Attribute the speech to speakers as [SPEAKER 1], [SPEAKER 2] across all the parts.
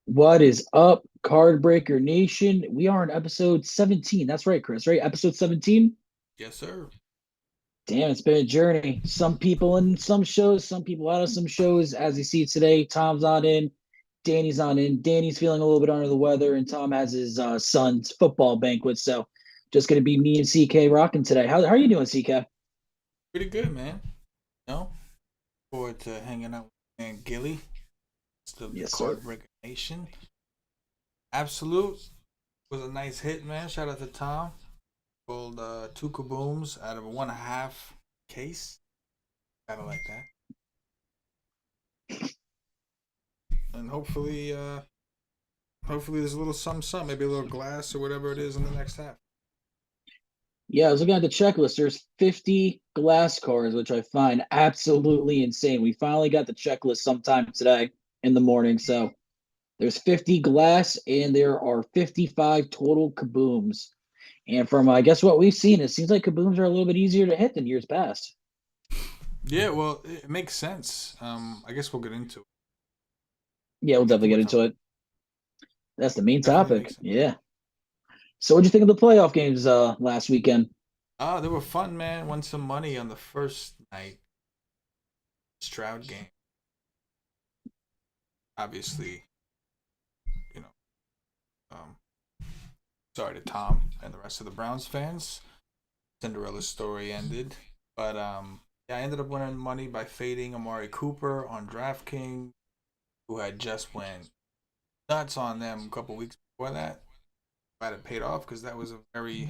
[SPEAKER 1] What is up, Card Breaker Nation? We are on episode 17. That's right, Chris, right? Episode 17?
[SPEAKER 2] Yes, sir.
[SPEAKER 1] Damn, it's been a journey. Some people in some shows, some people out of some shows. As you see today, Tom's not in, Danny's not in. Danny's feeling a little bit under the weather, and Tom has his son's football banquet. So just going to be me and CK rocking today. How are you doing, CK?
[SPEAKER 2] Pretty good, man. No, forward to hanging out with man Gilly. It's the
[SPEAKER 1] Yes, sir.
[SPEAKER 2] Card Breaker Nation. Absolute was a nice hit, man. Shout out to Tom. Pulled two kabooms out of a 1.5 case. Kind of like that. And hopefully there's a little something, maybe a little glass or whatever it is in the next half.
[SPEAKER 1] Yeah, I was looking at the checklist. There's 50 glass cards, which I find absolutely insane. We finally got the checklist sometime today in the morning. So there's 50 glass and there are 55 total kabooms. And from I guess what we've seen, it seems like kabooms are a little bit easier to hit than years past.
[SPEAKER 2] Yeah, well, it makes sense. I guess we'll get into it.
[SPEAKER 1] Yeah, we'll definitely
[SPEAKER 2] Into
[SPEAKER 1] get
[SPEAKER 2] it.
[SPEAKER 1] into it. That's the main
[SPEAKER 2] Definitely
[SPEAKER 1] topic.
[SPEAKER 2] makes sense.
[SPEAKER 1] Yeah. So what'd you think of the playoff games last weekend?
[SPEAKER 2] They were fun, man. Won some money on the first night. Stroud game. Obviously, you know, um, sorry to Tom and the rest of the Browns fans. Cinderella's story ended, but yeah, I ended up winning money by fading Amari Cooper on DraftKings, who had just went nuts on them a couple weeks before that. Glad it paid off because that was a very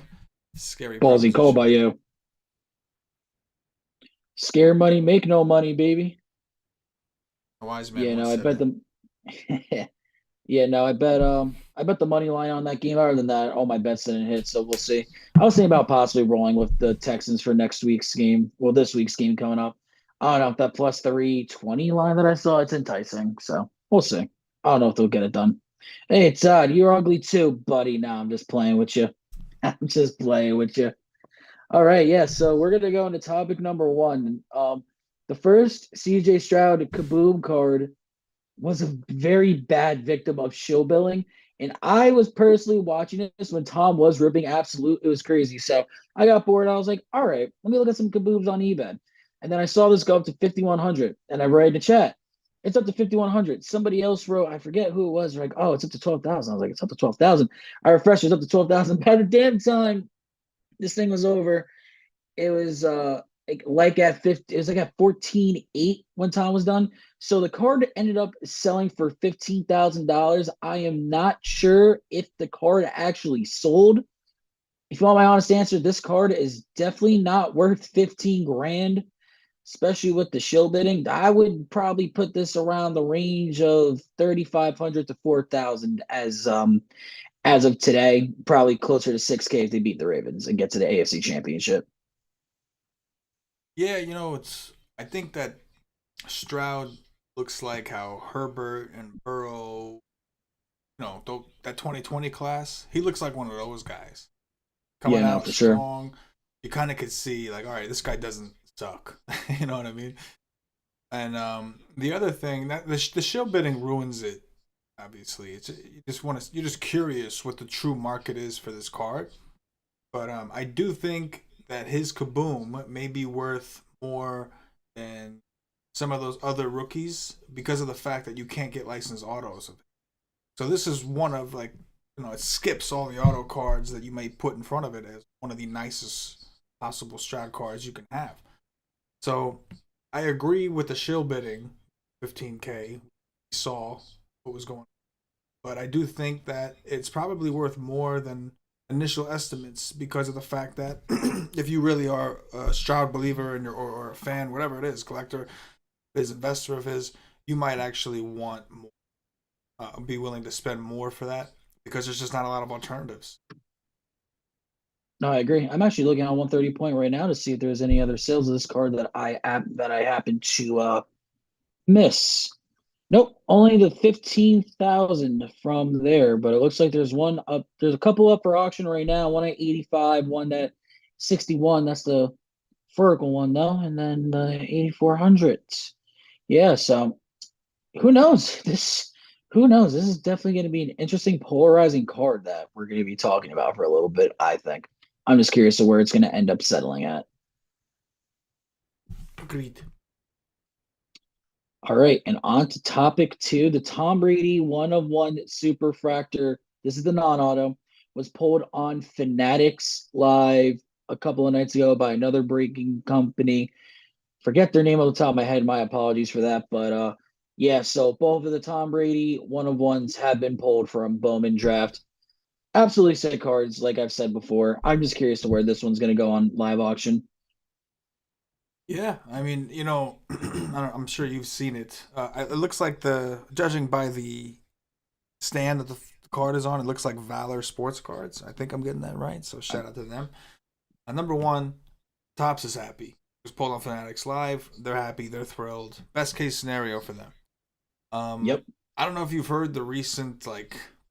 [SPEAKER 2] scary
[SPEAKER 1] Ballsy call by
[SPEAKER 2] proposition.
[SPEAKER 1] you. Scare money, make no money, baby.
[SPEAKER 2] A wise man
[SPEAKER 1] Yeah, no,
[SPEAKER 2] once
[SPEAKER 1] I
[SPEAKER 2] said
[SPEAKER 1] bet
[SPEAKER 2] it.
[SPEAKER 1] them. Yeah, no, I bet the money line on that game. Other than that, all my bets didn't hit, so we'll see. I was thinking about possibly rolling with the Texans for next week's game. Well, this week's game coming up. I don't know if that plus 320 line that I saw, it's enticing. So we'll see. I don't know if they'll get it done. Hey, Todd, you're ugly too, buddy. Now I'm just playing with you. I'm just playing with you. All right, yeah. So we're gonna go into topic number one. The first CJ Stroud Kaboom card was a very bad victim of show billing. And I was personally watching this when Tom was ripping absolute. It was crazy. So I got bored. I was like, all right, let me look at some kaboobs on eBay. And then I saw this go up to 5,100. And I write in the chat, it's up to 5,100. Somebody else wrote, I forget who it was, like, oh, it's up to 12,000. I was like, it's up to 12,000. I refreshed, it's up to 12,000. By the damn time this thing was over, it was like at 50, it was like at 14.8 when Tom was done. So the card ended up selling for $15,000. I am not sure if the card actually sold. If you want my honest answer, this card is definitely not worth 15 grand, especially with the shill bidding. I would probably put this around the range of 3,500 to 4,000 as of today, probably closer to 6K if they beat the Ravens and get to the AFC Championship.
[SPEAKER 2] Yeah, it's. I think that Stroud looks like how Herbert and Burrow, that 2020 class. He looks like one of those guys
[SPEAKER 1] Yeah,
[SPEAKER 2] coming
[SPEAKER 1] no,
[SPEAKER 2] out
[SPEAKER 1] for sure.
[SPEAKER 2] strong. You kind of could see like, all right, this guy doesn't suck. You know what I mean? And the other thing that the shill bidding ruins it. Obviously, you're just curious what the true market is for this card. But I do think that his Kaboom may be worth more than some of those other rookies because of the fact that you can't get licensed autos. So this is one of like, it skips all the auto cards that you may put in front of it as one of the nicest possible strat cards you can have. So I agree with the shill bidding, 15K. We saw what was going on, but I do think that it's probably worth more than initial estimates because of the fact that if you really are a Stroud believer or a fan, whatever it is, collector, his investor of his, you might actually want more, be willing to spend more for that because there's just not a lot of alternatives.
[SPEAKER 1] No, I agree. I'm actually looking on 130 point right now to see if there's any other sales of this card that I happen to miss. Nope, only the 15,000 from there, but it looks like there's one up. There's a couple up for auction right now. One at 85, one at 61. That's the vertical one though, and then the 8,400. Yeah, so who knows? This who knows? This is definitely going to be an interesting, polarizing card that we're going to be talking about for a little bit, I think. I'm just curious to where it's going to end up settling at.
[SPEAKER 2] Agreed.
[SPEAKER 1] All right, and on to topic two. The Tom Brady 1 of 1 Superfractor. This is the non-auto. Was pulled on Fanatics Live a couple of nights ago by another breaking company. Forget their name off the top of my head. My apologies for that. But yeah, so both of the Tom Brady 1 of 1s have been pulled from Bowman Draft. Absolutely sick cards, like I've said before. I'm just curious to where this one's going to go on live auction.
[SPEAKER 2] Yeah, I mean, I'm sure you've seen it. It looks like judging by the stand that the card is on, it looks like Valor Sports Cards. I think I'm getting that right. So shout out to them. Number one, Tops is happy. It was pulled on Fanatics Live. They're happy. They're thrilled. Best case scenario for them.
[SPEAKER 1] Yep.
[SPEAKER 2] I don't know if you've heard the recent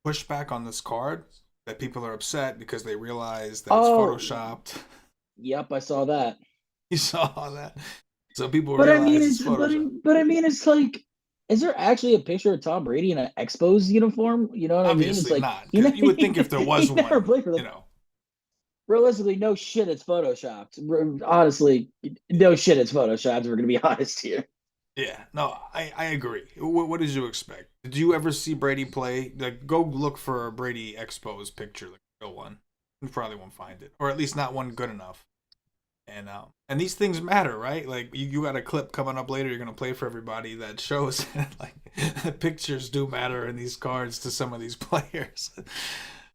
[SPEAKER 2] pushback on this card that people are upset because they realize that it's
[SPEAKER 1] Oh,
[SPEAKER 2] photoshopped.
[SPEAKER 1] yep, I saw that.
[SPEAKER 2] You saw that, so people
[SPEAKER 1] But I mean,
[SPEAKER 2] realize it's
[SPEAKER 1] it's
[SPEAKER 2] photoshopped.
[SPEAKER 1] but I mean, it's like, is there actually a picture of Tom Brady in an Expos uniform? You know what I mean? It's
[SPEAKER 2] Obviously
[SPEAKER 1] like
[SPEAKER 2] not, because you would think if there was
[SPEAKER 1] he never
[SPEAKER 2] one,
[SPEAKER 1] played for
[SPEAKER 2] you
[SPEAKER 1] them.
[SPEAKER 2] know.
[SPEAKER 1] Realistically, no shit, it's photoshopped. Honestly, no shit, it's photoshopped. We're gonna be honest here.
[SPEAKER 2] Yeah, no, I agree. What did you expect? Did you ever see Brady play? Like, go look for a Brady Expos picture, like a real one. You probably won't find it, or at least not one good enough. And these things matter, right? Like you got a clip coming up later. You're gonna play for everybody that shows like pictures do matter in these cards to some of these players.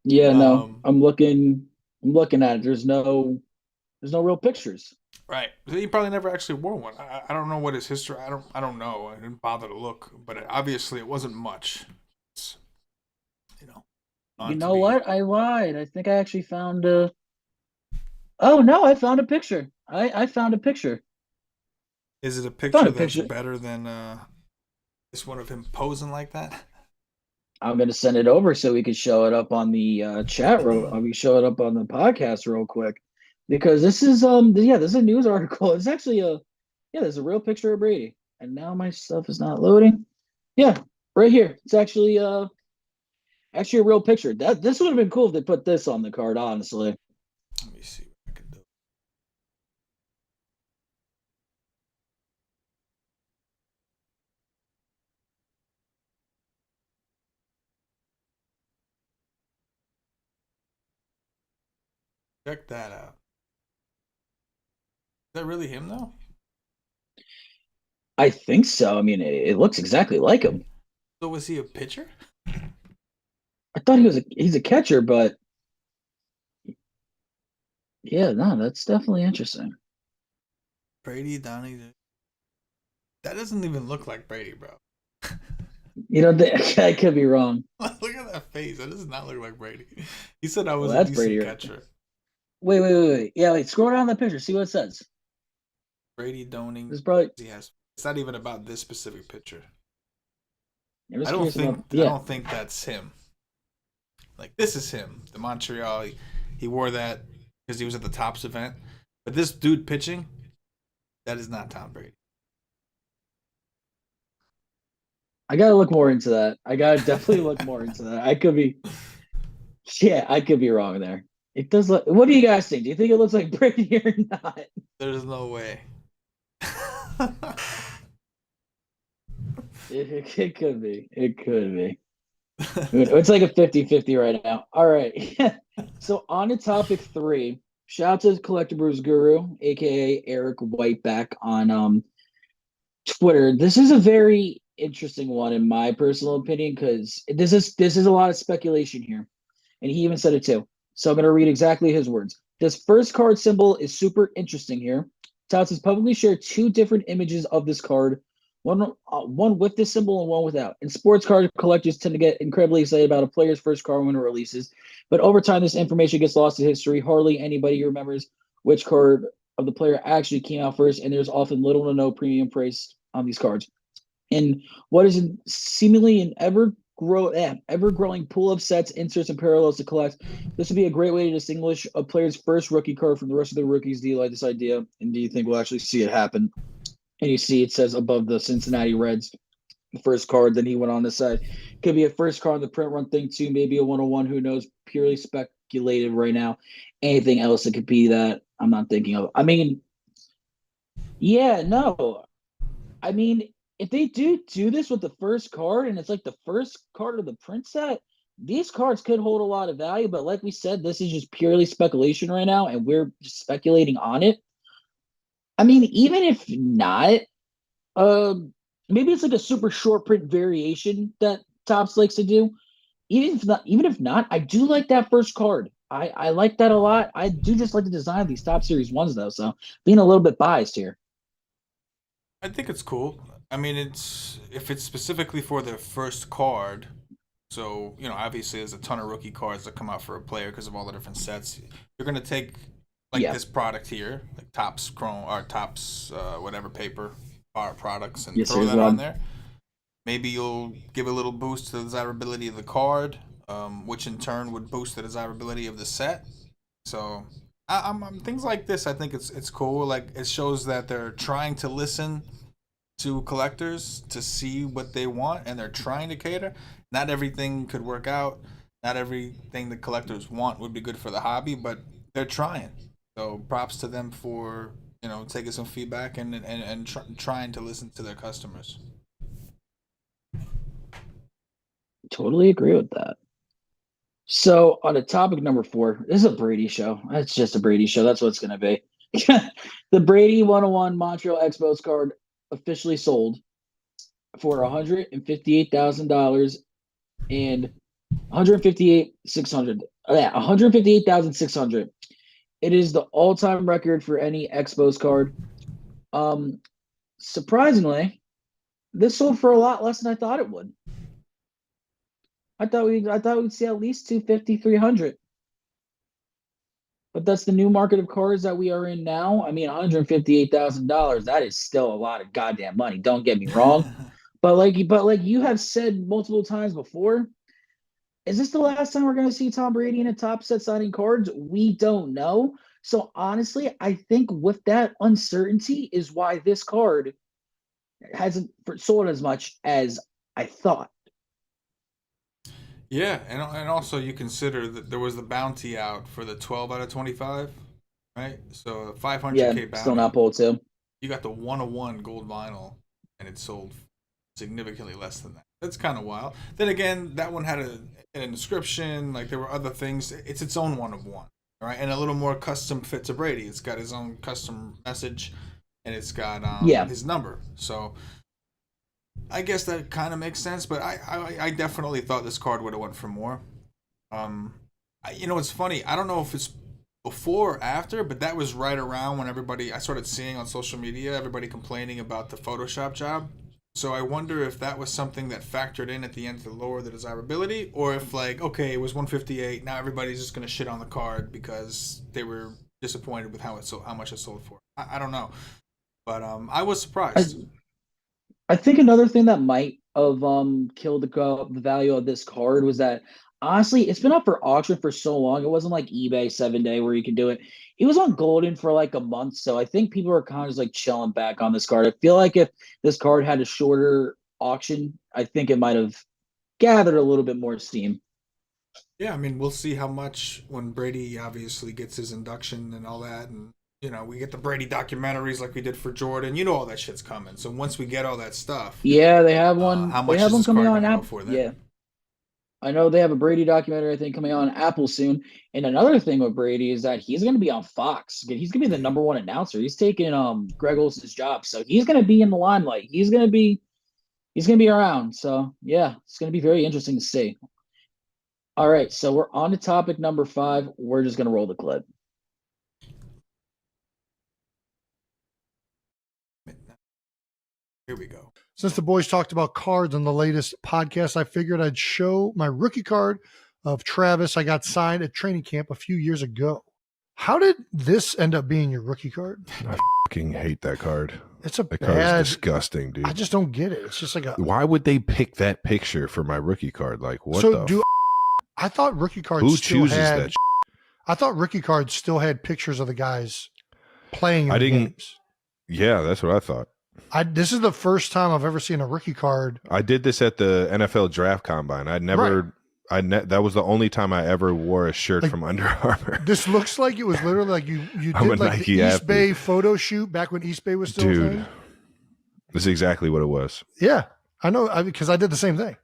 [SPEAKER 1] Yeah, no,
[SPEAKER 2] um,
[SPEAKER 1] I'm looking at it. There's no real pictures.
[SPEAKER 2] right. He probably never actually wore one. I don't know what his history. I don't know. I didn't bother to look, but obviously it wasn't much. It's, you know,
[SPEAKER 1] You
[SPEAKER 2] not to
[SPEAKER 1] know
[SPEAKER 2] be.
[SPEAKER 1] what? I lied. I think I actually found a. Oh no, I found a picture. I found a picture.
[SPEAKER 2] Is it a
[SPEAKER 1] I found
[SPEAKER 2] picture
[SPEAKER 1] a
[SPEAKER 2] that's
[SPEAKER 1] picture.
[SPEAKER 2] better than this one of him posing like that?
[SPEAKER 1] I'm gonna send it over so we could show it up on the chat room. We show it up on the podcast real quick because this is yeah, this is a news article. It's actually a yeah, there's a real picture of Brady. And now my stuff is not loading. Yeah, right here. It's actually a real picture. That this would have been cool if they put this on the card, honestly.
[SPEAKER 2] Let me see what I can do. Check that out. Is that really him though?
[SPEAKER 1] I think so. I mean, it looks exactly like him.
[SPEAKER 2] So was he a pitcher?
[SPEAKER 1] I thought he's a catcher, but yeah, no, that's definitely interesting.
[SPEAKER 2] Brady Donnie. That doesn't even look like Brady, bro.
[SPEAKER 1] You know, I could be wrong.
[SPEAKER 2] Look at that face. That does not look like Brady. He said I
[SPEAKER 1] Well,
[SPEAKER 2] was a
[SPEAKER 1] that's
[SPEAKER 2] decent
[SPEAKER 1] Brady right there.
[SPEAKER 2] catcher.
[SPEAKER 1] Wait. Yeah, wait, scroll down the picture, see what it says.
[SPEAKER 2] Brady Doning.
[SPEAKER 1] This is probably
[SPEAKER 2] He has. It's not even about this specific picture.
[SPEAKER 1] I'm just curious about
[SPEAKER 2] I
[SPEAKER 1] yeah.
[SPEAKER 2] don't think that's him. Like this is him. The Montreal. He wore that because he was at the Tops event. But this dude pitching, that is not Tom Brady.
[SPEAKER 1] I gotta look more into that. I gotta definitely look more into that. I could be yeah, I could be wrong there. It does look what do you guys think? Do you think it looks like Brady or not?
[SPEAKER 2] There's no way.
[SPEAKER 1] It could be. It could be. It's like a 50-50 right now. All right. So on to topic three. Shout out to Collector Brews Guru, aka Eric Whiteback on Twitter. This is a very interesting one in my personal opinion because this is a lot of speculation here, and he even said it too. So I'm going to read exactly his words. This first card symbol is super interesting here. Touts has publicly shared two different images of this card, one with this symbol and one without. And sports card collectors tend to get incredibly excited about a player's first card when it releases, but over time this information gets lost to history. Hardly anybody remembers which card of the player actually came out first, and there's often little to no premium price on these cards. In what is seemingly an ever growing pool of sets, inserts, and parallels to collect, this would be a great way to distinguish a player's first rookie card from the rest of the rookies. Do you like this idea? And do you think we'll actually see it happen? And you see it says above the Cincinnati Reds, the first card. Then he went on to say, Could be a first card on the print run thing too. Maybe a 101. Who knows? Purely speculative right now. Anything else that could be that I'm not thinking of. I mean, yeah, no. I mean, if they do this with the first card and it's like the first card of the print set, these cards could hold a lot of value. But like we said, this is just purely speculation right now, and we're just speculating on it. I mean, even if not, uh, maybe it's like a super short print variation that Topps likes to do. Even if not, I do like that first card. I like that a lot. I do just like the design of these Top Series ones though, so being a little bit biased here.
[SPEAKER 2] I think it's cool. I mean, if it's specifically for their first card. So, obviously there's a ton of rookie cards that come out for a player because of all the different sets. You're going to take like
[SPEAKER 1] Yeah.
[SPEAKER 2] this product here, like Topps Chrome or Topps whatever paper products and
[SPEAKER 1] Yes,
[SPEAKER 2] throw
[SPEAKER 1] sir,
[SPEAKER 2] that on
[SPEAKER 1] Rob.
[SPEAKER 2] there. Maybe you'll give a little boost to the desirability of the card, which in turn would boost the desirability of the set. So, things like this, I think it's cool. Like it shows that they're trying to listen to collectors to see what they want and they're trying to cater. Not everything could work out. Not everything the collectors want would be good for the hobby, but they're trying. So props to them for, taking some feedback and trying to listen to their customers.
[SPEAKER 1] Totally agree with that. So on to topic number 4, this is a Brady show. It's just a Brady show. That's what it's gonna be. The Brady 101 Montreal Expos card officially sold for $158,000 and 158,600. Yeah, 158,600. It is the all-time record for any Expos card. Um, Surprisingly, this sold for a lot less than I thought it would. I thought we'd see at least 250, 300. But that's the new market of cars that we are in now. I mean, $158,000, that is still a lot of goddamn money. Don't get me wrong. But like you have said multiple times before, is this the last time we're going to see Tom Brady in a top set signing cards? We don't know. So honestly, I think with that uncertainty is why this card hasn't sold as much as I thought.
[SPEAKER 2] Yeah, and also you consider that there was the bounty out for the 12 out of 25, right? So the
[SPEAKER 1] Yeah,
[SPEAKER 2] 500K
[SPEAKER 1] still
[SPEAKER 2] bounty.
[SPEAKER 1] not pulled too.
[SPEAKER 2] You got the 101 gold vinyl, and it sold significantly less than that. That's kind of wild. Then again, that one had an inscription. Like there were other things. It's its own one of one, all right, and a little more custom fit to Brady. It's got his own custom message, and it's got
[SPEAKER 1] Yeah,
[SPEAKER 2] his number. So I guess that kind of makes sense. But I definitely thought this card would have went for more. It's funny. I don't know if it's before or after, but that was right around when I started seeing on social media everybody complaining about the Photoshop job. So I wonder if that was something that factored in at the end to lower the desirability, or if like, okay, it was 158, now everybody's just gonna shit on the card because they were disappointed with how much it sold for. I don't know, but I was
[SPEAKER 1] I,
[SPEAKER 2] surprised.
[SPEAKER 1] I think another thing that might have killed the value of this card was that honestly, it's been up for auction for so long. It wasn't like eBay 7 day where you could do it. It was on Golden for like a month, so I think people are kind of just like chilling back on this card. I feel like if this card had a shorter auction, I think it might have gathered a little bit more steam.
[SPEAKER 2] Yeah, I mean, we'll see how much when Brady obviously gets his induction and all that, and we get the Brady documentaries like we did for Jordan. All that shit's coming. So once we get all that stuff,
[SPEAKER 1] Yeah, they have one.
[SPEAKER 2] how
[SPEAKER 1] They
[SPEAKER 2] much
[SPEAKER 1] have
[SPEAKER 2] is
[SPEAKER 1] one
[SPEAKER 2] this
[SPEAKER 1] coming
[SPEAKER 2] card
[SPEAKER 1] on
[SPEAKER 2] gonna go
[SPEAKER 1] app.
[SPEAKER 2] for then?
[SPEAKER 1] Yeah, I know they have a Brady documentary, I think, coming on Apple soon. And another thing with Brady is that he's going to be on Fox. He's going to be the
[SPEAKER 2] Yeah.
[SPEAKER 1] number one announcer. He's taking Greg Olson's job, so he's going to be in the limelight. He's going to be around. So yeah, it's going to be very interesting to see. All right, so we're on to topic number 5. We're just going to roll the clip.
[SPEAKER 2] Here we go.
[SPEAKER 3] Since the boys talked about cards on the latest podcast, I figured I'd show my rookie card of Travis I got signed at training camp a few years ago. How did this end up being your rookie card?
[SPEAKER 4] I fucking hate that card.
[SPEAKER 3] It's a
[SPEAKER 4] That card is
[SPEAKER 3] bad.
[SPEAKER 4] disgusting, dude.
[SPEAKER 3] I just don't get it. It's just like a.
[SPEAKER 4] Why would they pick that picture for my rookie card? Like, what
[SPEAKER 3] So
[SPEAKER 4] the?
[SPEAKER 3] do I thought rookie cards
[SPEAKER 4] Who
[SPEAKER 3] still
[SPEAKER 4] chooses
[SPEAKER 3] had.
[SPEAKER 4] that?
[SPEAKER 3] I thought rookie cards still had pictures of the guys playing in
[SPEAKER 4] I
[SPEAKER 3] the
[SPEAKER 4] didn't-
[SPEAKER 3] games.
[SPEAKER 4] Yeah, that's what I thought.
[SPEAKER 3] This is the first time I've ever seen a rookie card.
[SPEAKER 4] I did this at the NFL draft combine. I'd never. That was the only time I ever wore a shirt
[SPEAKER 3] Like,
[SPEAKER 4] from Under Armour.
[SPEAKER 3] This looks like it was literally like you
[SPEAKER 4] I'm
[SPEAKER 3] did
[SPEAKER 4] a
[SPEAKER 3] like
[SPEAKER 4] Nike
[SPEAKER 3] the East
[SPEAKER 4] athlete.
[SPEAKER 3] Bay photo shoot back when East Bay was still a
[SPEAKER 4] Dude,
[SPEAKER 3] thing.
[SPEAKER 4] this is exactly what it was.
[SPEAKER 3] Yeah, I know because I did the same thing.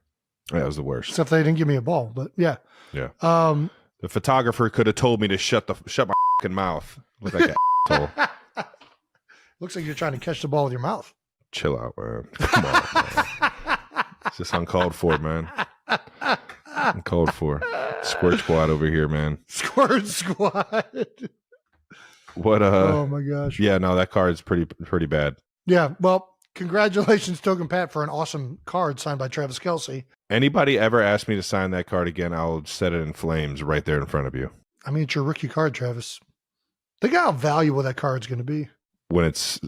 [SPEAKER 4] That was the worst.
[SPEAKER 3] Except they didn't give me a ball, but yeah.
[SPEAKER 4] Yeah.
[SPEAKER 3] The
[SPEAKER 4] photographer could have told me to shut my fucking mouth. Look like an asshole.
[SPEAKER 3] Looks like you're trying to catch the ball with your mouth.
[SPEAKER 4] Chill out, man. Come on, man. It's just uncalled for, man. Uncalled for. Squirt squad over here, man.
[SPEAKER 3] Squirt squad.
[SPEAKER 4] What?
[SPEAKER 3] Oh my gosh.
[SPEAKER 4] Yeah, no, that card's pretty bad.
[SPEAKER 3] Yeah. Well, congratulations, Token Pat, for an awesome card signed by Travis Kelce.
[SPEAKER 4] Anybody ever ask me to sign that card again, I'll set it in flames right there in front of you.
[SPEAKER 3] I mean, it's your rookie card, Travis. Think how valuable that card's going to be.
[SPEAKER 4] When it's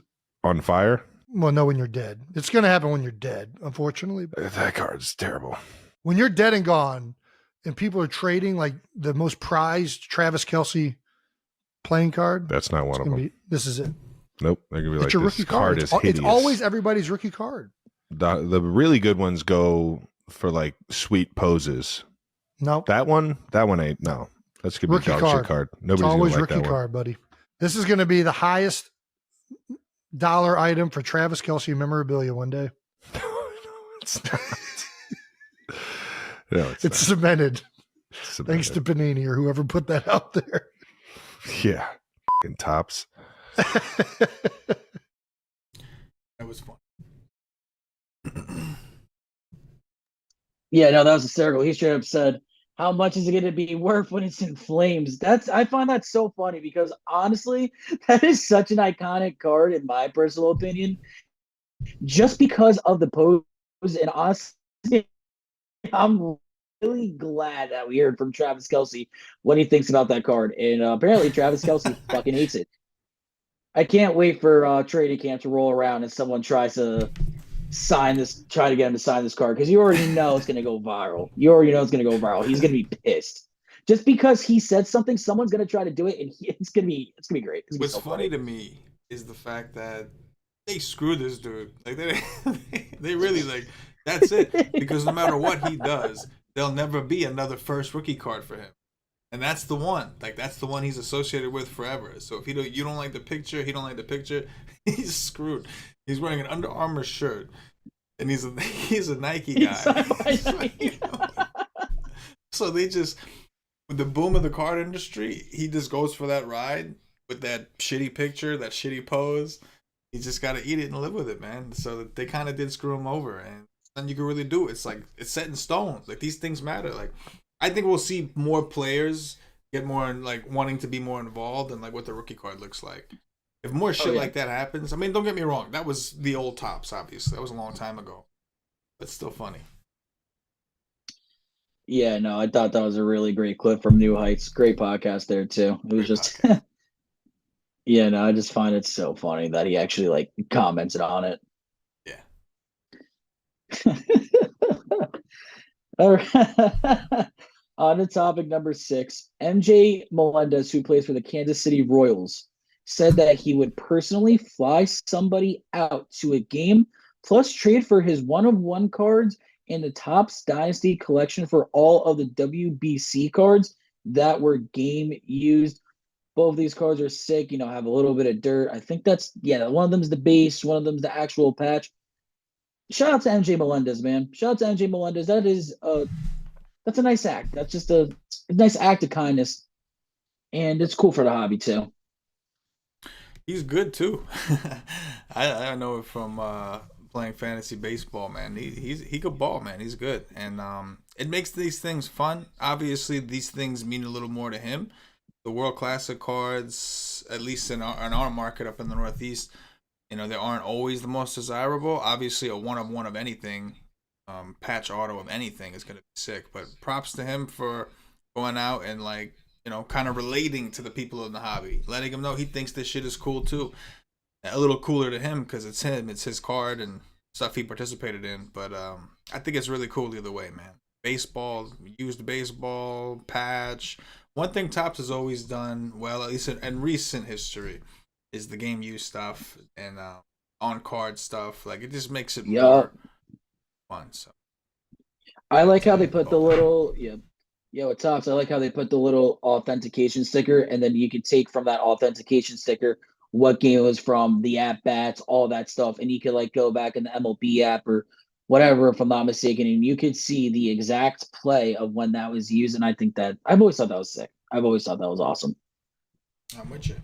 [SPEAKER 4] on fire?
[SPEAKER 3] Well, no, when you're dead. It's going to happen when you're dead, unfortunately.
[SPEAKER 4] That card's terrible.
[SPEAKER 3] When you're dead and gone and people are trading like the most prized Travis Kelce playing card.
[SPEAKER 4] That's not one of them.
[SPEAKER 3] This is it.
[SPEAKER 4] Nope. They're going to be
[SPEAKER 3] It's
[SPEAKER 4] like,
[SPEAKER 3] your
[SPEAKER 4] this
[SPEAKER 3] rookie
[SPEAKER 4] card
[SPEAKER 3] card.
[SPEAKER 4] is hideous.
[SPEAKER 3] It's always everybody's rookie card.
[SPEAKER 4] The really good ones go for like sweet poses.
[SPEAKER 3] No.
[SPEAKER 4] That one ain't. No. That's going to be a dog shit card. Nobody's
[SPEAKER 3] It's always
[SPEAKER 4] gonna like
[SPEAKER 3] rookie
[SPEAKER 4] that
[SPEAKER 3] card, buddy. This is going to be the highest dollar item for Travis Kelce memorabilia one day.
[SPEAKER 4] No, it's not. No,
[SPEAKER 3] It's cemented. Thanks to Panini or whoever put that out there.
[SPEAKER 4] Yeah. Fucking tops.
[SPEAKER 2] That was fun.
[SPEAKER 1] Yeah, no, that was hysterical. He straight up said, "How much is it going to be worth when it's in flames?" I find that so funny because honestly, that is such an iconic card in my personal opinion. Just because of the pose, and honestly, I'm really glad that we heard from Travis Kelce what he thinks about that card. And apparently, Travis Kelce fucking hates it. I can't wait for trading camp to roll around and someone tries to try to get him to sign this card because you already know it's going to go viral. You already know it's going to go viral. He's going to be pissed just because he said something. Someone's going to try to do it, and it's going to be great.
[SPEAKER 2] What's funny to me is the fact that they screwed this dude. Like they really like that's it because no matter what he does, there'll never be another first rookie card for him. And that's the one. Like that's the one he's associated with forever. So if you don't like the picture, he don't like the picture, he's screwed. He's wearing an Under Armour shirt, and he's a Nike guy. So they just, with the boom of the card industry, he just goes for that ride with that shitty picture, that shitty pose. You just got to eat it and live with it, man. So they kind of did screw him over, and then you can really do it. It's like it's set in stone. Like these things matter. Like I think we'll see more players get more like wanting to be more involved in like what the rookie card looks like. If more shit like that happens, I mean, don't get me wrong. That was the old tops, obviously. That was a long time ago. But still funny.
[SPEAKER 1] Yeah, no, I thought that was a really great clip from New Heights. Great podcast there, too. It was just, yeah, no, I just find it so funny that he actually, like, commented on it.
[SPEAKER 2] Yeah.
[SPEAKER 1] All right. On to topic number 6, MJ Melendez, who plays for the Kansas City Royals, said that he would personally fly somebody out to a game plus trade for his one-of-one cards in the Topps Dynasty collection for all of the WBC cards that were game used. Both of these cards are sick, have a little bit of dirt. I think one of them's the base, one of them's the actual patch. Shout out to MJ Melendez, man. Shout out to MJ Melendez. That's a nice act. That's just a nice act of kindness. And it's cool for the hobby, too.
[SPEAKER 2] He's good too. I know it from playing fantasy baseball, man. He could ball, man. He's good, and it makes these things fun. Obviously, these things mean a little more to him. The World Classic cards, at least in our market up in the Northeast, they aren't always the most desirable. Obviously, a one of anything, patch auto of anything is gonna be sick. But props to him for going out and like. Kind of relating to the people in the hobby, letting him know he thinks this shit is cool too. A little cooler to him because it's him, it's his card and stuff he participated in. But I think it's really cool either way, man. Baseball, used baseball, patch. One thing Topps has always done well, at least in recent history, is the game use stuff. And on card stuff. Like it just makes it
[SPEAKER 1] Yeah,
[SPEAKER 2] more fun. So
[SPEAKER 1] I
[SPEAKER 2] shout out
[SPEAKER 1] like
[SPEAKER 2] to
[SPEAKER 1] how they put the
[SPEAKER 2] both of them.
[SPEAKER 1] little yeah, with Tops. I like how they put the little authentication sticker, and then you can take from that authentication sticker what game it was from, the at bats, all that stuff, and you can like go back in the MLB app or whatever, if I'm not mistaken, and you could see the exact play of when that was used. And I think that I've always thought that was sick. I've always thought that was awesome.
[SPEAKER 2] I'm with you.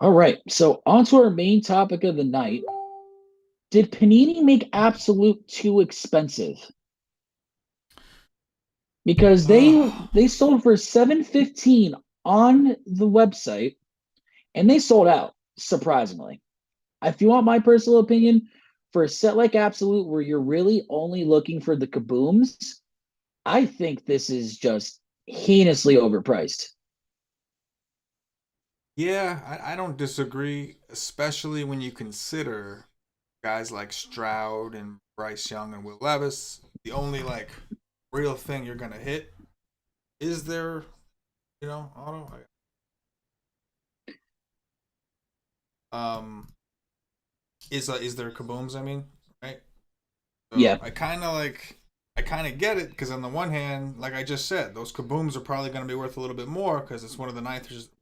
[SPEAKER 1] All right, so on to our main topic of the night. Did Panini make Absolute too expensive? Because they sold for 715 on the website and they sold out surprisingly. If you want my personal opinion, for a set like Absolute where you're really only looking for the kabooms, I think this is just heinously overpriced.
[SPEAKER 2] Yeah, I don't disagree, especially when you consider guys like Stroud and Bryce Young and Will Levis. The only like real thing you're gonna hit is their, auto. Um, is there kabooms? I mean, right? So
[SPEAKER 1] Yeah.
[SPEAKER 2] I kind of get it because on the one hand, like I just said, those kabooms are probably going to be worth a little bit more because it's one of the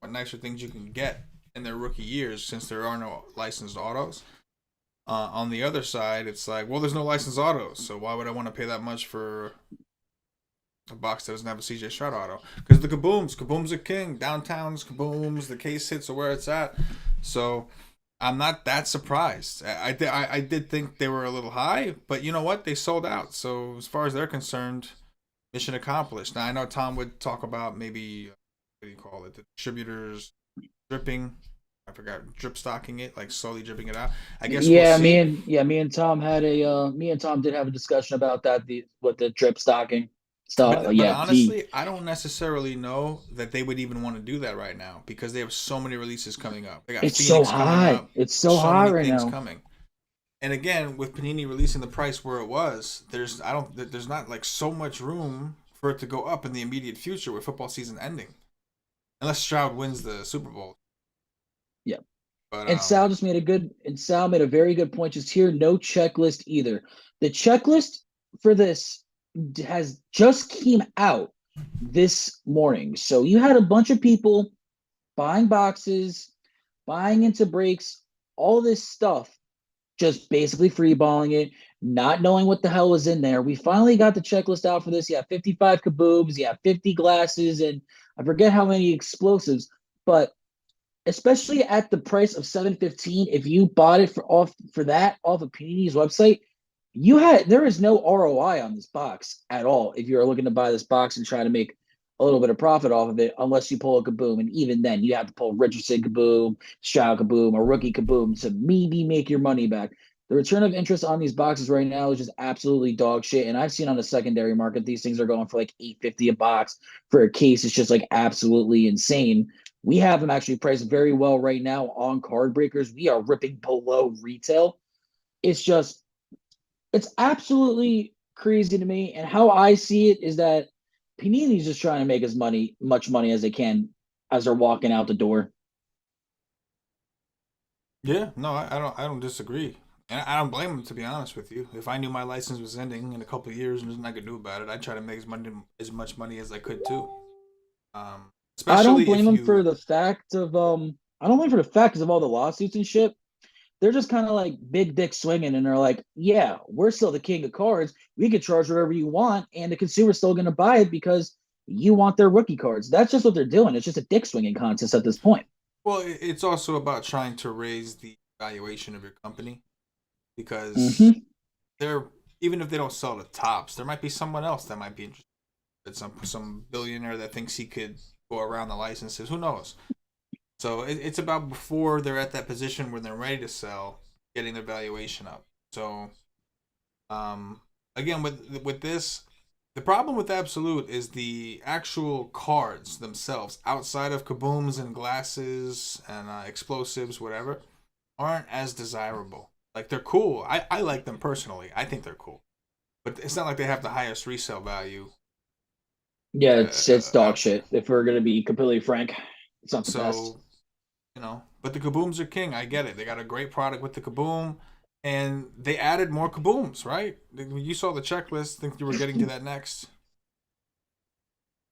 [SPEAKER 2] nicer things you can get in their rookie years since there are no licensed autos. On the other side, it's like, well, there's no licensed autos, so why would I want to pay that much for a box that doesn't have a CJ Stroud auto? Because the kabooms are king. Downtown's kabooms, the case hits are where it's at. So I'm not that surprised. I did think they were a little high, but you know what? They sold out. So as far as they're concerned, mission accomplished. Now I know Tom would talk about maybe what do you call it? The distributors dripping. I forgot drip stocking it, like slowly dripping it out. I guess we'll
[SPEAKER 1] Yeah,
[SPEAKER 2] see.
[SPEAKER 1] me and Tom did have a discussion about that, with the drip stocking stuff.
[SPEAKER 2] But
[SPEAKER 1] Yeah, he
[SPEAKER 2] honestly, I don't necessarily know that they would even want to do that right now because they have so many releases coming up. They got
[SPEAKER 1] it's so
[SPEAKER 2] Phoenix coming
[SPEAKER 1] high.
[SPEAKER 2] up.
[SPEAKER 1] It's so
[SPEAKER 2] There's so
[SPEAKER 1] high
[SPEAKER 2] many
[SPEAKER 1] right
[SPEAKER 2] things
[SPEAKER 1] now.
[SPEAKER 2] coming. And again, with Panini releasing the price where it was, there's not like so much room for it to go up in the immediate future with football season ending, unless Stroud wins the Super Bowl.
[SPEAKER 1] Yeah.
[SPEAKER 2] But
[SPEAKER 1] And Sal made a very good point just here. No checklist either. The checklist for this has just came out this morning. So you had a bunch of people buying boxes, buying into breaks, all this stuff, just basically freeballing it, not knowing what the hell was in there. We finally got the checklist out for this. You have 55 kabooms, you have 50 glasses, and I forget how many explosives, but especially at the price of 715, if you bought it for that off of Panini's website, there is no ROI on this box at all if you're looking to buy this box and try to make a little bit of profit off of it, unless you pull a kaboom. And even then, you have to pull Richardson kaboom, Stroud kaboom, or rookie kaboom to maybe make your money back. The return of interest on these boxes right now is just absolutely dog shit. And I've seen on the secondary market, these things are going for like $850 a box for a case. It's just like absolutely insane. We have them actually priced very well right now on card breakers. We are ripping below retail. It's just, it's absolutely crazy to me. And how I see it is that Panini's just trying to make much money as they can as they're walking out the door.
[SPEAKER 2] yeah, no, I don't disagree, and I don't blame them to be honest with you. If I knew my license was ending in a couple of years and there's nothing I could do about it, I'd try to make as much money as I could too. Um,
[SPEAKER 1] I don't
[SPEAKER 2] especially
[SPEAKER 1] blame
[SPEAKER 2] if
[SPEAKER 1] them for
[SPEAKER 2] you
[SPEAKER 1] the fact of I don't blame for the fact because of all the lawsuits and shit. They're just kind of like big dick swinging, and they're like, yeah, we're still the king of cards. We could charge whatever you want, and the consumer's still going to buy it because you want their rookie cards. That's just what they're doing. It's just a dick swinging contest at this point.
[SPEAKER 2] well, it's also about trying to raise the valuation of your company because
[SPEAKER 1] Mm-hmm.
[SPEAKER 2] they're even if they don't sell the tops, there might be someone else that might be interested. It's some billionaire that thinks he could go around the licenses. Who knows? So it's about before they're at that position where they're ready to sell, getting their valuation up. So again, with this, the problem with Absolute is the actual cards themselves, outside of kabooms and glasses and explosives, whatever, aren't as desirable. Like they're cool. I like them personally. I think they're cool, but it's not like they have the highest resale value.
[SPEAKER 1] Yeah, it's dog
[SPEAKER 2] Out there.
[SPEAKER 1] shit. If we're gonna be completely frank, it's not the best.
[SPEAKER 2] So, But the Kabooms are king. I get it. They got a great product with the Kaboom, and they added more Kabooms, right? You saw the checklist. Think you were getting to that next.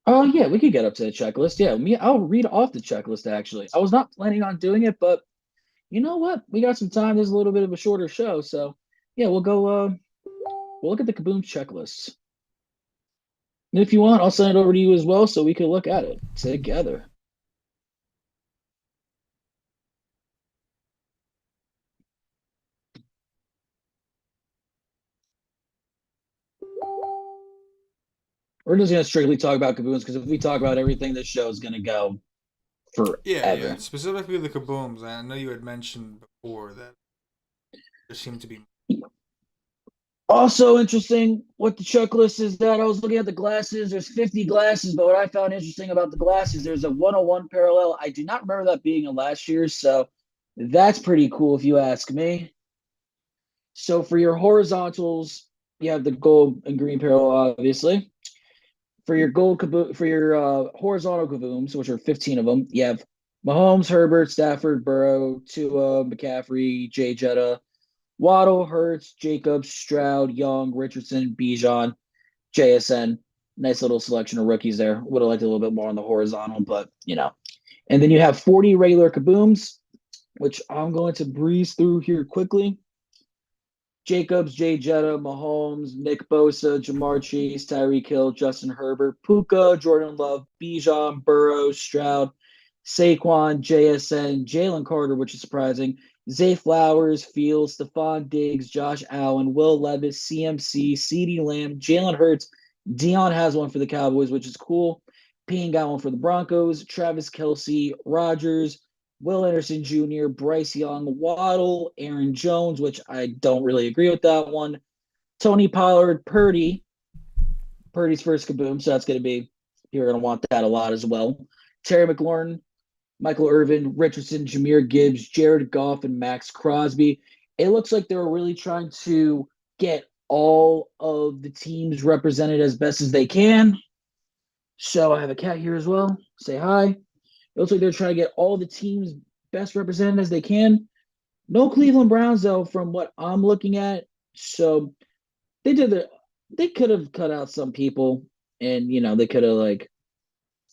[SPEAKER 1] Oh yeah, we could get up to the checklist. Yeah, I'll read off the checklist actually. I was not planning on doing it, but you know what? We got some time. There's a little bit of a shorter show, so yeah, we'll go we'll look at the Kaboom checklist. And if you want, I'll send it over to you as well so we can look at it together. We're just gonna strictly talk about Kabooms because if we talk about everything, this show is gonna go
[SPEAKER 2] Yeah.
[SPEAKER 1] forever.
[SPEAKER 2] Specifically the Kabooms. I know you had mentioned before that there seemed to be.
[SPEAKER 1] Also interesting what the checklist is that I was looking at the glasses. There's 50 glasses, but what I found interesting about the glasses, there's a 101 parallel. I do not remember that being in last year's, so that's pretty cool if you ask me. So for your horizontals, you have the gold and green parallel, obviously. For your for your horizontal kabooms, which are 15 of them, you have Mahomes, Herbert, Stafford, Burrow, Tua, McCaffrey, Jay Jetta, Waddle, Hurts, Jacobs, Stroud, Young, Richardson, Bijan, JSN. Nice little selection of rookies there. Would have liked a little bit more on the horizontal, but you know. And then you have 40 regular kabooms, which I'm going to breeze through here quickly. Jacobs, Jay Jetta, Mahomes, Nick Bosa, Jamar Chase, Tyreek Hill, Justin Herbert, Puka, Jordan Love, Bijan, Burrow, Stroud, Saquon, JSN, Jalen Carter, which is surprising, Zay Flowers, Fields, Stephon Diggs, Josh Allen, Will Levis, CMC, CeeDee Lamb, Jalen Hurts. Dion has one for the Cowboys, which is cool. Payne got one for the Broncos. Travis Kelce, Rodgers, Will Anderson Jr., Bryce Young, Waddle, Aaron Jones, which I don't really agree with that one. Tony Pollard, Purdy's first Kaboom, so that's going to be, you're going to want that a lot as well. Terry McLaurin, Michael Irvin, Richardson, Jahmyr Gibbs, Jared Goff, and Max Crosby. It looks like they were really trying to get all of the teams represented as best as they can. So I have a cat here as well. Say hi. It looks like they're trying to get all the teams best represented as they can. No Cleveland Browns though, from what I'm looking at. So they could have cut out some people, and they could have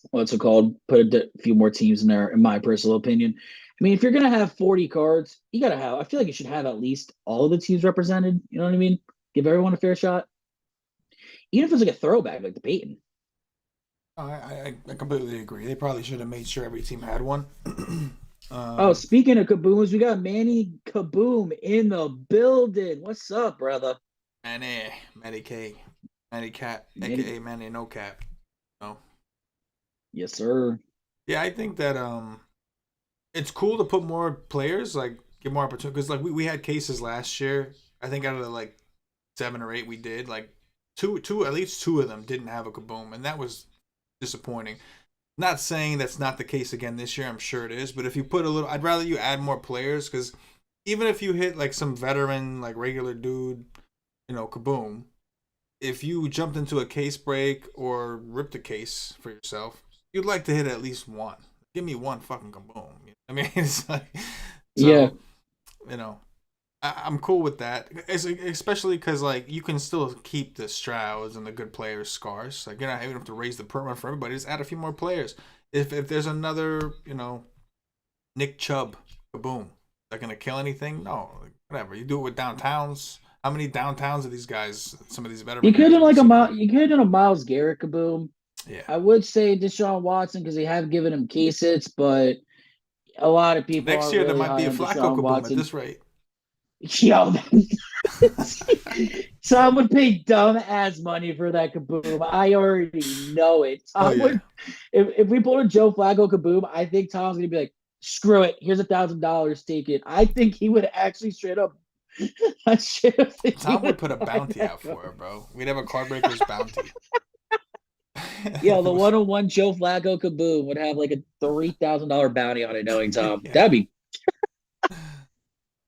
[SPEAKER 1] what's it called? Put a few more teams in there, in my personal opinion. I mean, if you're gonna have 40 cards, you gotta have. I feel like you should have at least all of the teams represented. You know what I mean? Give everyone a fair shot, even if it's like a throwback, like the Peyton.
[SPEAKER 2] I completely agree. They probably should have made sure every team had one.
[SPEAKER 1] Oh, speaking of kabooms, we got Manny Kaboom in the building. What's up, brother?
[SPEAKER 2] Manny Cat, aka Manny No Cap. No.
[SPEAKER 1] Yes, sir.
[SPEAKER 2] Yeah, I think that it's cool to put more players, like give more opportunity, because like we had cases last year. I think out of the 7 or 8 we did, two at least 2 of them didn't have a Kaboom, and that was disappointing. Not saying that's not the case again this year. I'm sure it is, but if you put a little, I'd rather you add more players, because even if you hit some veteran, regular dude, Kaboom, if you jumped into a case break or ripped a case for yourself, you'd like to hit at least one. Give me one fucking Kaboom. I mean, it's
[SPEAKER 1] yeah.
[SPEAKER 2] I'm cool with that, especially because you can still keep the Strouds and the good players scarce. You're not even have to raise the permit for everybody. Just add a few more players. If there's another Nick Chubb Kaboom, they're gonna kill anything? No, whatever. You do it with downtowns. How many downtowns are these guys? Some of these veterans.
[SPEAKER 1] You could have you could have done a Myles Garrett Kaboom.
[SPEAKER 2] Yeah.
[SPEAKER 1] I would say Deshaun Watson because they have given him case hits, but a lot of people
[SPEAKER 2] next year
[SPEAKER 1] really
[SPEAKER 2] there might be a Flacco Kaboom
[SPEAKER 1] Watson.
[SPEAKER 2] at this rate.
[SPEAKER 1] Yo, Tom would pay dumb ass money for that Kaboom. I already know it. Tom would, if we pulled a Joe Flacco Kaboom, I think Tom's gonna be like, screw it, here's $1,000, take it. I think he would actually straight up.
[SPEAKER 2] Tom would put a bounty out for it, bro. We'd have a card breaker's bounty.
[SPEAKER 1] Yeah, the 101 Joe Flacco Kaboom would have a $3,000 bounty on it, knowing Tom. Yeah. That'd be.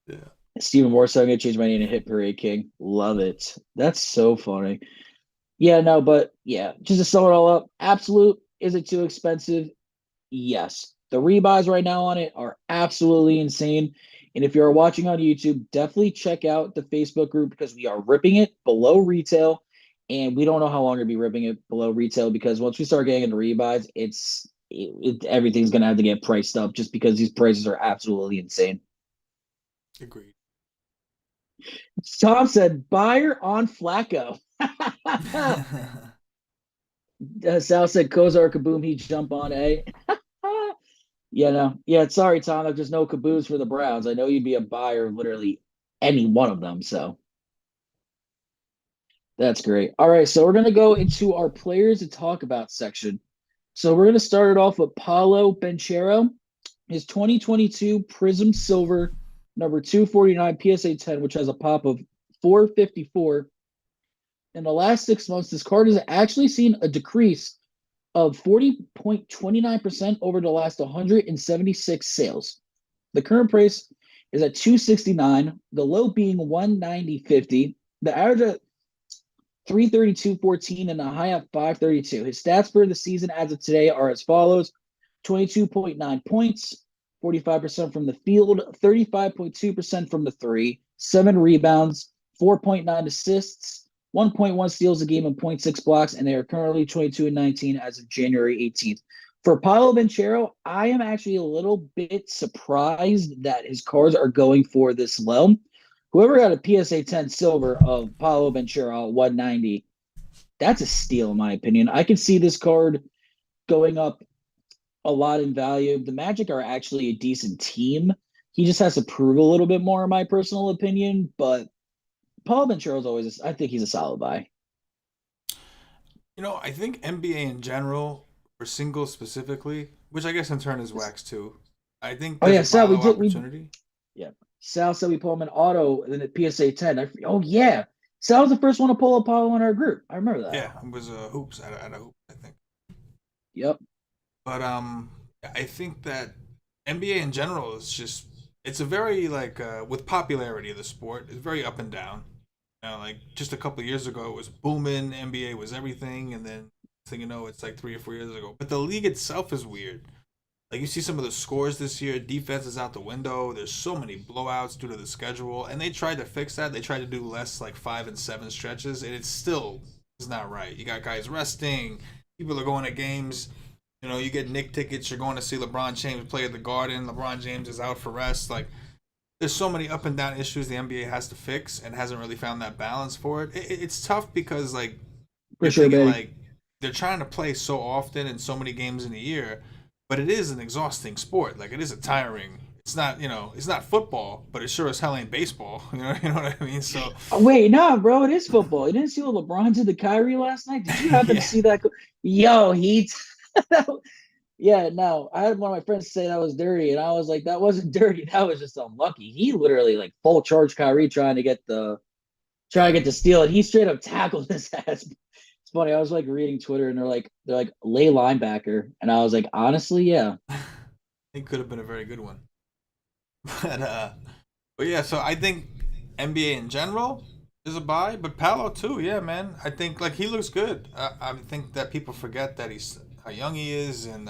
[SPEAKER 2] Yeah.
[SPEAKER 1] Steven Morse, I'm going to change my name to Hit Parade King. Love it. That's so funny. Yeah, no, but yeah, just to sum it all up, absolute, is it too expensive? Yes. The rebuys right now on it are absolutely insane. And if you're watching on YouTube, definitely check out the Facebook group because we are ripping it below retail. And we don't know how long we'll be ripping it below retail because once we start getting into rebuys, everything's going to have to get priced up just because these prices are absolutely insane.
[SPEAKER 2] Agreed.
[SPEAKER 1] Tom said, buyer on Flacco. Sal said, Kozar Kaboom, he jump on A. Yeah, sorry, Tom. There's just no Caboose for the Browns. I know you'd be a buyer of literally any one of them. So that's great. All right, so we're going to go into our players to talk about section. So we're going to start it off with Paulo Banchero, his 2022 Prism Silver, number 249 PSA 10, which has a pop of 454. In the last 6 months, this card has actually seen a decrease of 40.29% over the last 176 sales. The current price is at $269, the low being $190.50, the average at $332.14, and the high at $532. His stats for the season as of today are as follows: 22.9 points, 45% from the field, 35.2% from the three, 7 rebounds, 4.9 assists, 1.1 steals a game, and 0.6 blocks, and they are currently 22-19 as of January 18th. For Paulo Banchero, I am actually a little bit surprised that his cards are going for this low. Whoever got a PSA 10 silver of Paulo Banchero at 190, that's a steal in my opinion. I can see this card going up a lot in value. The Magic are actually a decent team. He just has to prove a little bit more in my personal opinion, but Paul Venturo's always, I think he's a solid buy.
[SPEAKER 2] I think NBA in general, for singles specifically, which I guess in turn is wax too. I think there's a pile of opportunity.
[SPEAKER 1] Sal said we pull him in auto and then at PSA 10. Yeah. Sal was the first one to pull Apollo in our group. I remember that.
[SPEAKER 2] Yeah, it was hoops at a hoop, I think.
[SPEAKER 1] Yep.
[SPEAKER 2] But I think that NBA in general is just, it's a very with popularity of the sport, it's very up and down. Like just a couple of years ago, it was booming. NBA was everything, and then it's like 3 or 4 years ago. But the league itself is weird. Like you see some of the scores this year, defense is out the window. There's so many blowouts due to the schedule, and they tried to fix that. They tried to do less 5 and 7 stretches, and it still is not right. You got guys resting. People are going to games. You get Knick tickets. You're going to see LeBron James play at the Garden. LeBron James is out for rest. There's so many up and down issues the NBA has to fix and hasn't really found that balance for it. It's tough because they're trying to play so often and so many games in a year, but it is an exhausting sport. It is a tiring. It's not it's not football, but it sure as hell ain't baseball. You know what I mean? So
[SPEAKER 1] wait, no, bro, it is football. You didn't see what LeBron did to Kyrie last night? Did you happen to see that? Yo, Yeah, no. I had one of my friends say that was dirty, and I was like, that wasn't dirty. That was just unlucky. He literally full charge Kyrie trying to get the steal, and he straight up tackled his ass. It's funny. I was reading Twitter, and they're like lay linebacker, and I was like, honestly, yeah.
[SPEAKER 2] It could have been a very good one. But yeah, so I think NBA in general is a buy, but Paolo too. Yeah, man. I think he looks good. I think that people forget that he's how young he is and